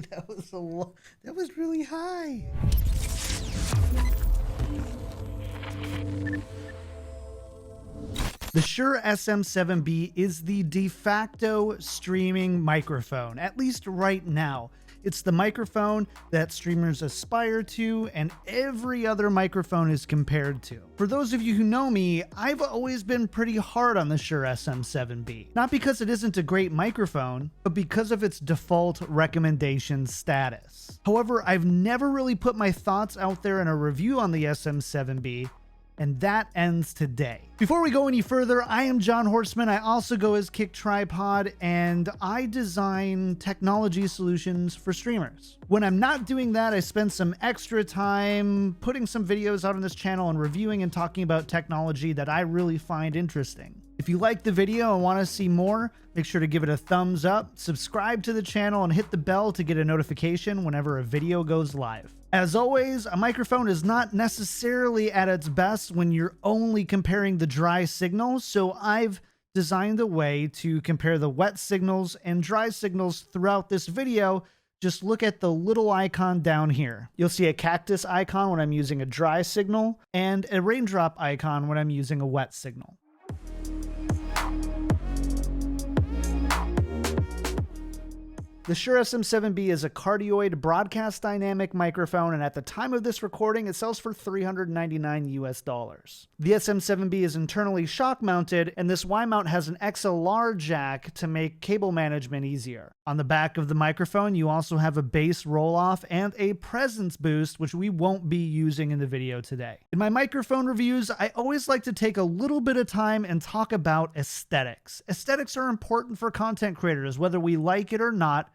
That was that was really high. The Shure SM7b is the de facto streaming microphone, at least right now. It's the microphone that streamers aspire to and every other microphone is compared to. For those of you who know me, I've always been pretty hard on the Shure SM7b. Not because it isn't a great microphone, but because of its default recommendation status. However, I've never really put my thoughts out there in a review on the SM7b, and that ends today. Before we go any further, I am John Horstman. I also go as Kick Tripod, and I design technology solutions for streamers. When I'm not doing that, I spend some extra time putting some videos out on this channel and reviewing and talking about technology that I really find interesting. If you like the video and want to see more, make sure to give it a thumbs up, subscribe to the channel, and hit the bell to get a notification whenever a video goes live. As always, a microphone is not necessarily at its best when you're only comparing the dry signals, so I've designed a way to compare the wet signals and dry signals throughout this video. Just look at the little icon down here. You'll see a cactus icon when I'm using a dry signal and a raindrop icon when I'm using a wet signal. The Shure SM7b is a cardioid broadcast dynamic microphone, and at the time of this recording, it sells for $399 US. The SM7b is internally shock mounted, and this Y-mount has an XLR jack to make cable management easier. On the back of the microphone, you also have a bass roll-off and a presence boost, which we won't be using in the video today. In my microphone reviews, I always like to take a little bit of time and talk about aesthetics. Aesthetics are important for content creators, whether we like it or not.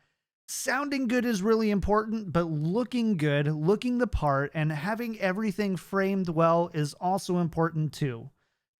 Sounding good is really important, but looking good, looking the part, and having everything framed well is also important too.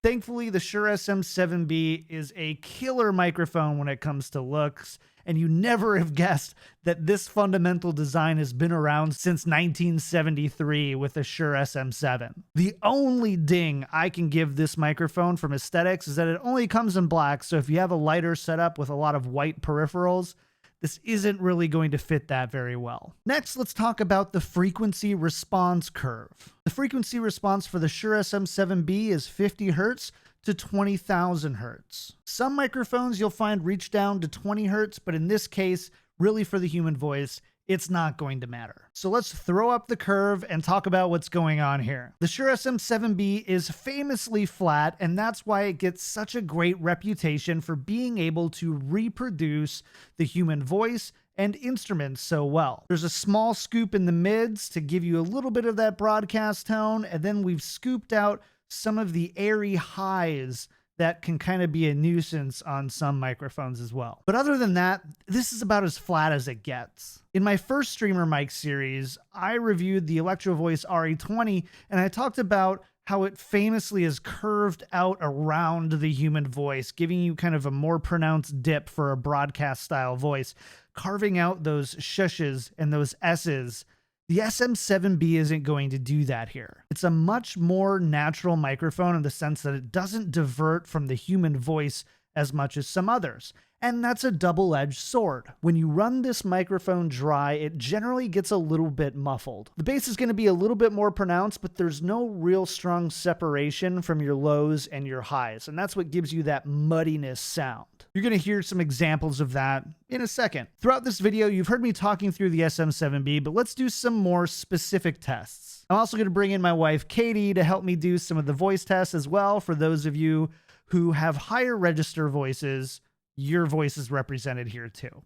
Thankfully, the Shure SM7b is a killer microphone when it comes to looks, and you never have guessed that this fundamental design has been around since 1973 with the Shure SM7. The only ding I can give this microphone from aesthetics is that it only comes in black, so if you have a lighter setup with a lot of white peripherals, this isn't really going to fit that very well. Next, let's talk about the frequency response curve. The frequency response for the Shure SM7b is 50 Hz to 20,000 Hz. Some microphones you'll find reach down to 20 Hz, but in this case, really for the human voice, it's not going to matter. So let's throw up the curve and talk about what's going on here. The Shure SM7b is famously flat, and that's why it gets such a great reputation for being able to reproduce the human voice and instruments so well. There's a small scoop in the mids to give you a little bit of that broadcast tone, and then we've scooped out some of the airy highs that can kind of be a nuisance on some microphones as well. But other than that, this is about as flat as it gets. In my first streamer mic series, I reviewed the Electro Voice RE20, and I talked about how it famously is curved out around the human voice, giving you kind of a more pronounced dip for a broadcast style voice, carving out those shushes and those S's. The SM7b isn't going to do that here. It's a much more natural microphone in the sense that it doesn't divert from the human voice as much as some others. And that's a double-edged sword. When you run this microphone dry, it generally gets a little bit muffled. The bass is going to be a little bit more pronounced, but there's no real strong separation from your lows and your highs, and that's what gives you that muddiness sound. You're going to hear some examples of that in a second. Throughout this video, you've heard me talking through the SM7b, but let's do some more specific tests. I'm also going to bring in my wife, Katie, to help me do some of the voice tests as well. For those of you who have higher register voices, your voice is represented here too.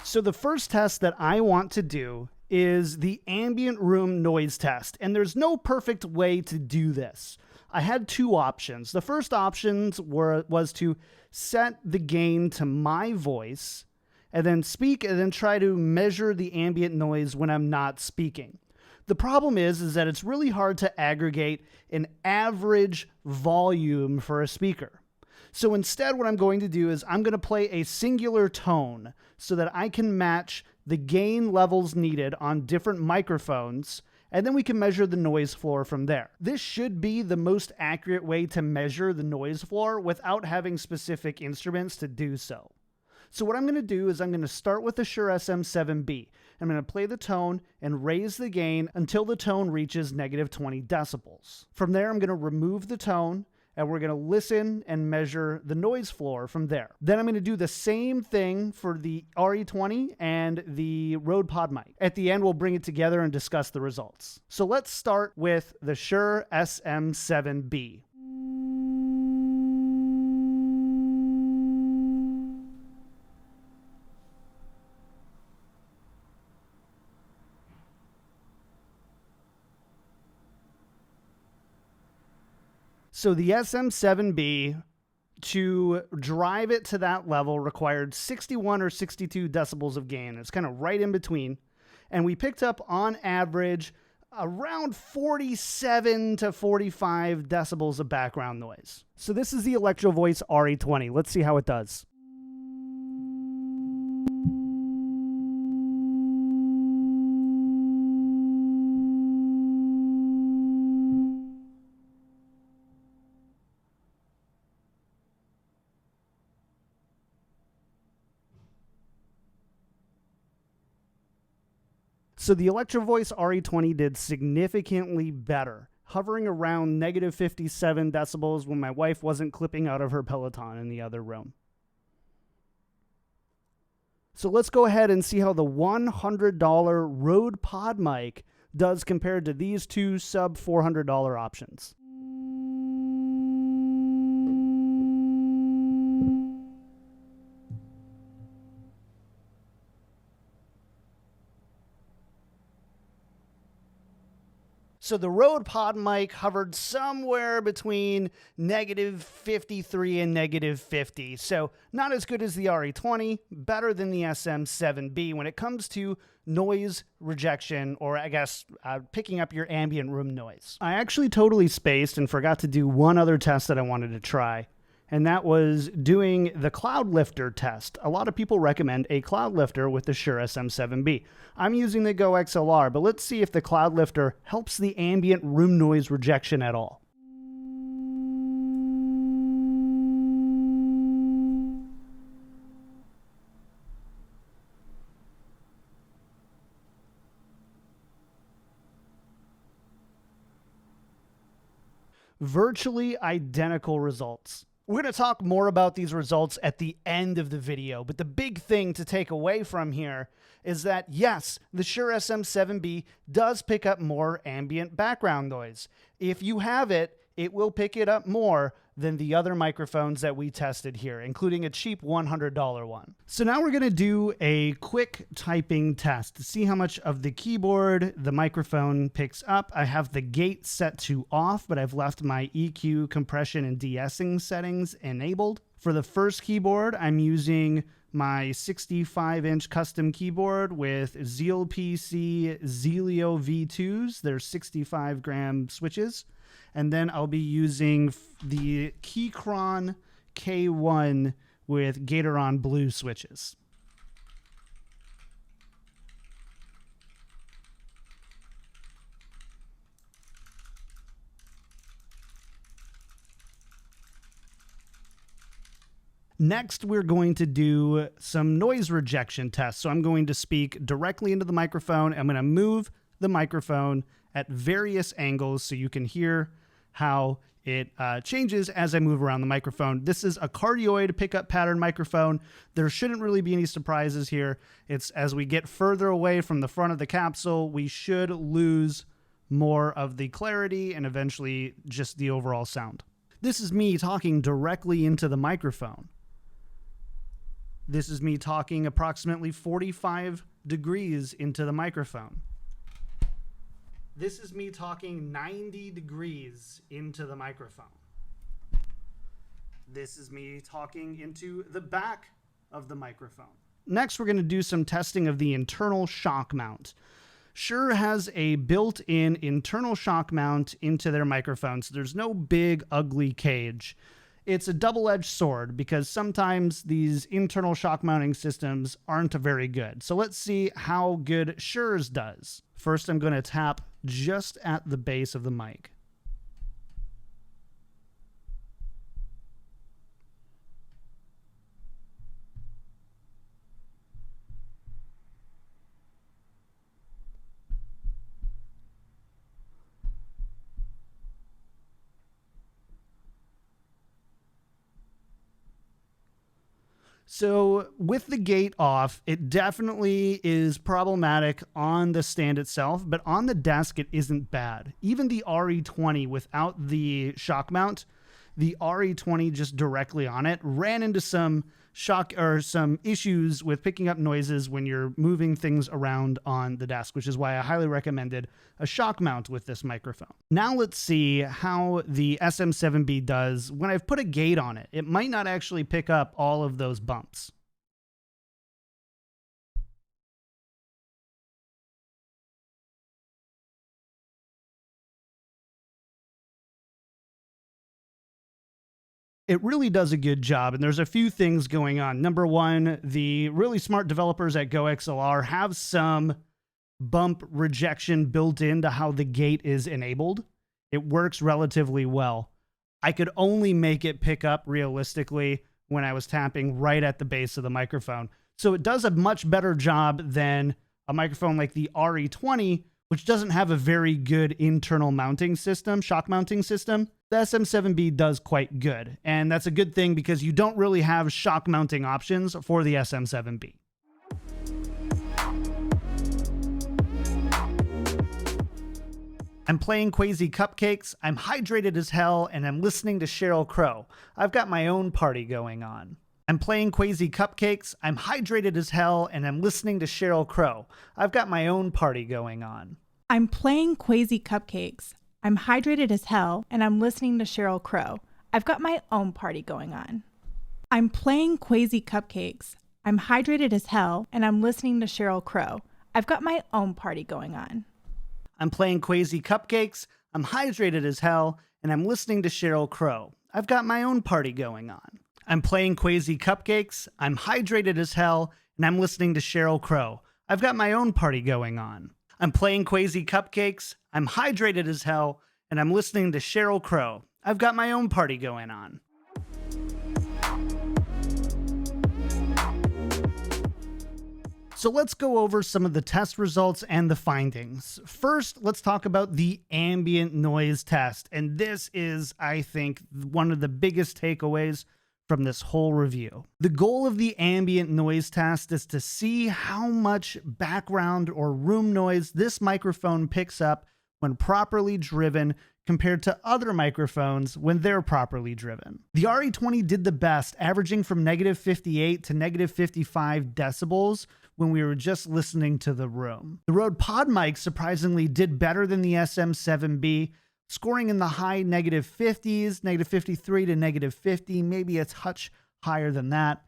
So the first test that I want to do is the ambient room noise test, and there's no perfect way to do this. I had two options. The first options was to set the gain to my voice and then speak and then try to measure the ambient noise when I'm not speaking. The problem is that it's really hard to aggregate an average volume for a speaker. So instead, what I'm going to do is I'm going to play a singular tone so that I can match the gain levels needed on different microphones, and then we can measure the noise floor from there. This should be the most accurate way to measure the noise floor without having specific instruments to do so. So what I'm going to do is I'm going to start with the Shure SM7b. I'm going to play the tone and raise the gain until the tone reaches -20 decibels. From there, I'm going to remove the tone, and we're going to listen and measure the noise floor from there. Then I'm going to do the same thing for the RE20 and the Rode Pod mic. At the end, we'll bring it together and discuss the results. So let's start with the Shure SM7b. So the SM7b, to drive it to that level, required 61 or 62 decibels of gain. It's kind of right in between. And we picked up, on average, around 47 to 45 decibels of background noise. So this is the Electro Voice RE20. Let's see how it does. So the Electro Voice RE20 did significantly better, hovering around -57 decibels when my wife wasn't clipping out of her Peloton in the other room. So let's go ahead and see how the $100 Rode Pod mic does compared to these two sub $400 options. So the Rode Pod mic hovered somewhere between -53 and -50. So not as good as the RE20, better than the SM7b when it comes to noise rejection, or I guess picking up your ambient room noise. I actually totally spaced and forgot to do one other test that I wanted to try, and that was doing the cloud lifter test. A lot of people recommend a cloud lifter with the Shure SM7b. I'm using the GoXLR, but let's see if the cloud lifter helps the ambient room noise rejection at all. Virtually identical results. We're going to talk more about these results at the end of the video, but the big thing to take away from here is that, yes, the Shure SM7b does pick up more ambient background noise. If you have it, it will pick it up more than the other microphones that we tested here, including a cheap $100 one. So now we're going to do a quick typing test to see how much of the keyboard the microphone picks up. I have the gate set to off, but I've left my EQ, compression, and de-essing settings enabled. For the first keyboard, I'm using my 65-inch custom keyboard with Zeal PC Zelio V2s. They're 65-gram switches. And then I'll be using the Keychron K1 with Gateron Blue switches. Next, we're going to do some noise rejection tests. So I'm going to speak directly into the microphone. I'm going to move the microphone at various angles so you can hear how it changes as I move around the microphone. This is a cardioid pickup pattern microphone. There shouldn't really be any surprises here. It's as we get further away from the front of the capsule, we should lose more of the clarity and eventually just the overall sound. This is me talking directly into the microphone. This is me talking approximately 45 degrees into the microphone. This is me talking 90 degrees into the microphone. This is me talking into the back of the microphone. Next, we're going to do some testing of the internal shock mount. Shure has a built-in internal shock mount into their microphones. There's no big, ugly cage. It's a double-edged sword because sometimes these internal shock mounting systems aren't very good. So let's see how good Shure's does. First, I'm going to tap just at the base of the mic. So with the gate off, it definitely is problematic on the stand itself, but on the desk, it isn't bad. Even the RE20 without the shock mount, the RE20 just directly on it ran into some some issues with picking up noises when you're moving things around on the desk, which is why I highly recommended a shock mount with this microphone. Now let's see how the SM7B does when I've put a gate on it. It might not actually pick up all of those bumps. It really does a good job, and there's a few things going on. Number one, the really smart developers at GoXLR have some bump rejection built into how the gate is enabled. It works relatively well. I could only make it pick up realistically when I was tapping right at the base of the microphone. So it does a much better job than a microphone like the RE20, which doesn't have a very good internal mounting system, shock mounting system. The SM7B does quite good, and that's a good thing because you don't really have shock mounting options for the SM7B. I'm playing Quasi Cupcakes, I'm hydrated as hell, and I'm listening to Sheryl Crow. I've got my own party going on. I'm playing Quasi Cupcakes, I'm hydrated as hell, and I'm listening to Sheryl Crow. I've got my own party going on. I'm playing Quasi Cupcakes. I'm hydrated as hell, and I'm listening to Sheryl Crow. I've got my own party going on. I'm playing Quasi Cupcakes. I'm hydrated as hell, and I'm listening to Sheryl Crow. I've got my own party going on. I'm playing Quasi Cupcakes. I'm hydrated as hell, and I'm listening to Sheryl Crow. I've got my own party going on. I'm playing Quasi Cupcakes. I'm hydrated as hell, and I'm listening to Sheryl Crow. I've got my own party going on. I'm playing Quasi Cupcakes. I'm hydrated as hell, and I'm listening to Sheryl Crow. I've got my own party going on. So let's go over some of the test results and the findings. First, let's talk about the ambient noise test. And this is, I think, one of the biggest takeaways from this whole review. The goal of the ambient noise test is to see how much background or room noise this microphone picks up when properly driven compared to other microphones when they're properly driven. The RE20 did the best, averaging from -58 to -55 decibels when we were just listening to the room. The Rode Pod mic surprisingly did better than the SM7B, scoring in the high -50s, -53 to -50, maybe a touch higher than that.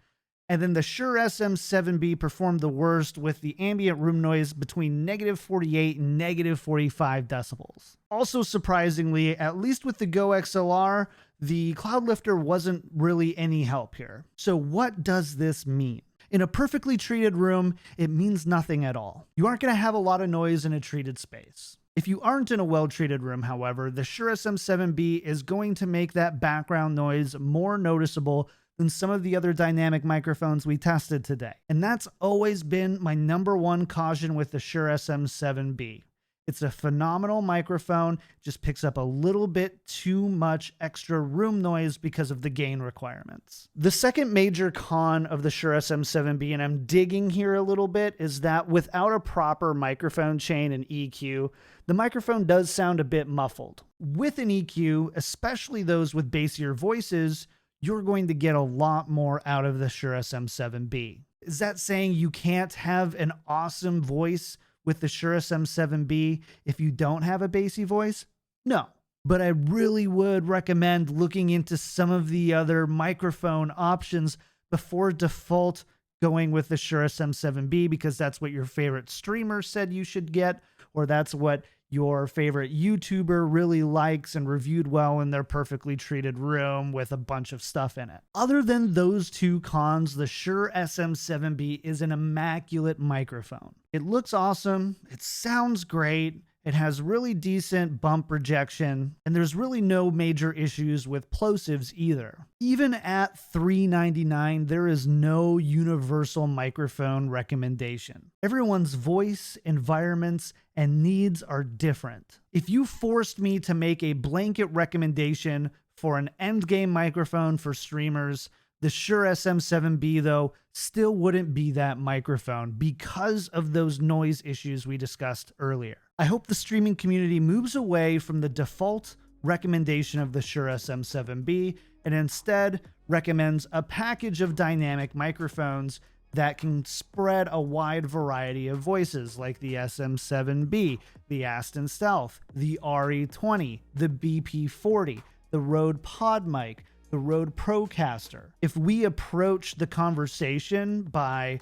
And then the Shure SM7B performed the worst with the ambient room noise between -48 and -45 decibels. Also surprisingly, at least with the GoXLR, the cloud lifter wasn't really any help here. So what does this mean? In a perfectly treated room, it means nothing at all. You aren't going to have a lot of noise in a treated space. If you aren't in a well-treated room, however, the Shure SM7B is going to make that background noise more noticeable than some of the other dynamic microphones we tested today. And that's always been my #1 caution with the Shure SM7B. It's a phenomenal microphone, just picks up a little bit too much extra room noise because of the gain requirements. The second major con of the Shure SM7B, and I'm digging here a little bit, is that without a proper microphone chain and EQ, the microphone does sound a bit muffled. With an EQ, especially those with bassier voices, you're going to get a lot more out of the Shure SM7B. Is that saying you can't have an awesome voice with the Shure SM7B if you don't have a bassy voice? No, but I really would recommend looking into some of the other microphone options before default going with the Shure SM7B, because that's what your favorite streamer said you should get, or that's what your favorite YouTuber really likes and reviewed well in their perfectly treated room with a bunch of stuff in it. Other than those two cons, the Shure SM7b is an immaculate microphone. It looks awesome, it sounds great, it has really decent bump rejection, and there's really no major issues with plosives either. Even at $399, there is no universal microphone recommendation. Everyone's voice, environments, and needs are different. If you forced me to make a blanket recommendation for an endgame microphone for streamers, the Shure SM7b, though, still wouldn't be that microphone because of those noise issues we discussed earlier. I hope the streaming community moves away from the default recommendation of the Shure SM7b and instead recommends a package of dynamic microphones that can spread a wide variety of voices, like the SM7b, the Aston Stealth, the RE20, the BP40, the Rode PodMic, the Rode Procaster. If we approach the conversation by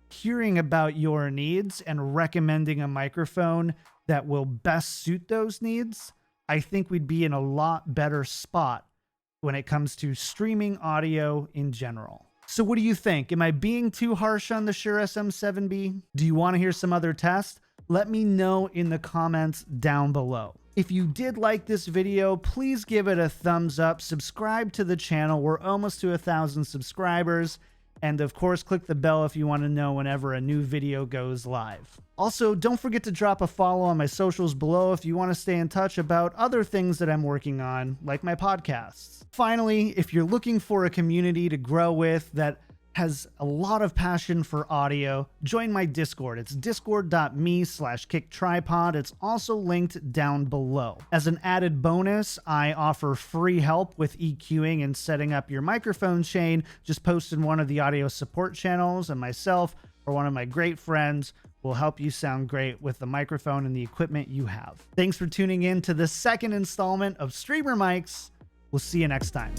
hearing about your needs and recommending a microphone that will best suit those needs, I think we'd be in a lot better spot when it comes to streaming audio in general. So what do you think? Am I being too harsh on the Shure SM7b? Do you want to hear some other tests? Let me know in the comments down below. If you did like this video, please give it a thumbs up, subscribe to the channel. We're almost to 1,000 subscribers. And of course, click the bell if you want to know whenever a new video goes live. Also, don't forget to drop a follow on my socials below if you want to stay in touch about other things that I'm working on, like my podcasts. Finally, if you're looking for a community to grow with that has a lot of passion for audio, join my Discord. It's discord.me/kicktripod. It's also linked down below. As an added bonus, I offer free help with EQing and setting up your microphone chain. Just post in one of the audio support channels, and myself or one of my great friends will help you sound great with the microphone and the equipment you have. Thanks for tuning in to the second installment of Streamer Mics. We'll see you next time.